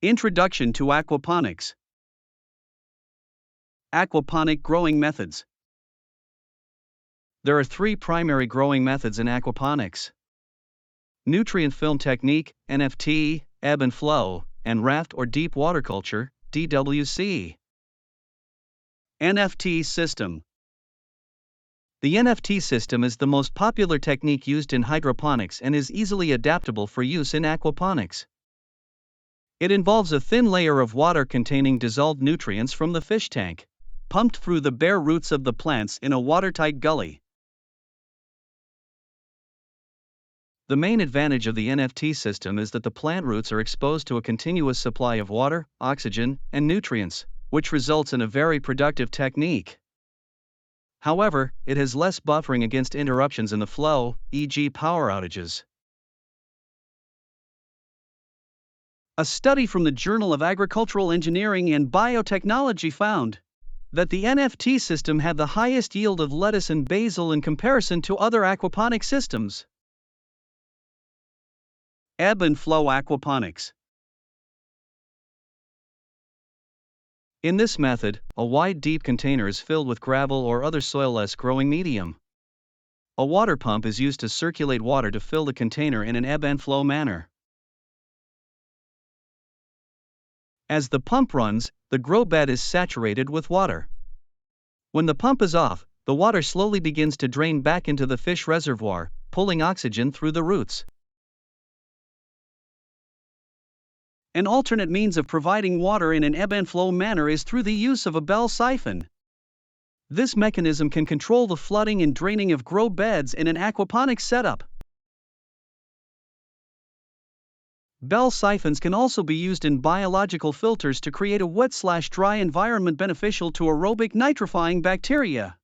Introduction to Aquaponics. Aquaponic growing methods. There are three primary growing methods in aquaponics: nutrient film technique, NFT, ebb and flow, and raft or deep water culture, DWC. NFT System. The NFT system is the most popular technique used in hydroponics and is easily adaptable for use in aquaponics. It involves a thin layer of water containing dissolved nutrients from the fish tank, pumped through the bare roots of the plants in a watertight gully. The main advantage of the NFT system is that the plant roots are exposed to a continuous supply of water, oxygen, and nutrients, which results in a very productive technique. However, it has less buffering against interruptions in the flow, e.g. power outages. A study from the Journal of Agricultural Engineering and Biotechnology found that the NFT system had the highest yield of lettuce and basil in comparison to other aquaponic systems. Ebb and Flow Aquaponics. In this method, a wide deep container is filled with gravel or other soil-less growing medium. A water pump is used to circulate water to fill the container in an ebb and flow manner. As the pump runs, the grow bed is saturated with water. When the pump is off, the water slowly begins to drain back into the fish reservoir, pulling oxygen through the roots. An alternate means of providing water in an ebb and flow manner is through the use of a bell siphon. This mechanism can control the flooding and draining of grow beds in an aquaponics setup. Bell siphons can also be used in biological filters to create a wet/dry environment beneficial to aerobic nitrifying bacteria.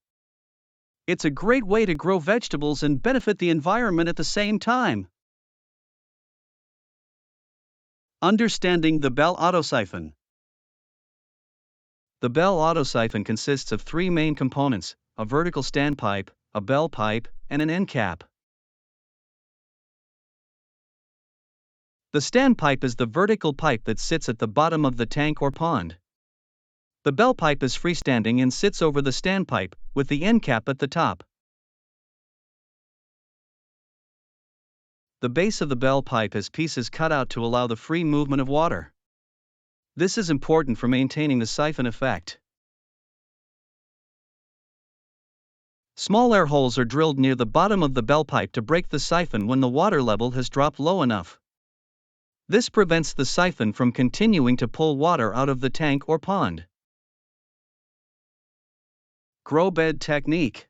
It's a great way to grow vegetables and benefit the environment at the same time. Understanding the bell Auto-Siphon. The bell Auto-Siphon consists of three main components: a vertical standpipe, a bell pipe, and an end cap. The standpipe is the vertical pipe that sits at the bottom of the tank or pond. The bell pipe is freestanding and sits over the standpipe, with the end cap at the top. The base of the bell pipe has pieces cut out to allow the free movement of water. This is important for maintaining the siphon effect. Small air holes are drilled near the bottom of the bell pipe to break the siphon when the water level has dropped low enough. This prevents the siphon from continuing to pull water out of the tank or pond. Grow bed technique.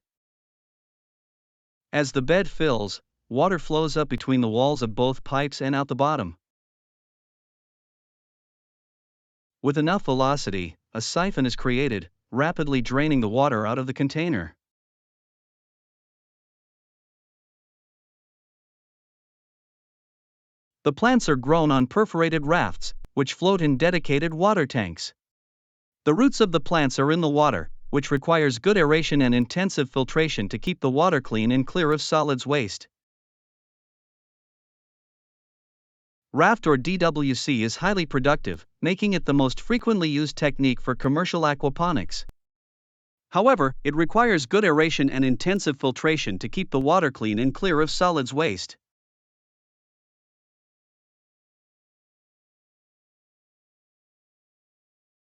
As the bed fills, water flows up between the walls of both pipes and out the bottom. With enough velocity, a siphon is created, rapidly draining the water out of the container. The plants are grown on perforated rafts, which float in dedicated water tanks. The roots of the plants are in the water, which requires good aeration and intensive filtration to keep the water clean and clear of solids waste. Raft or DWC is highly productive, making it the most frequently used technique for commercial aquaponics. However, it requires good aeration and intensive filtration to keep the water clean and clear of solids waste.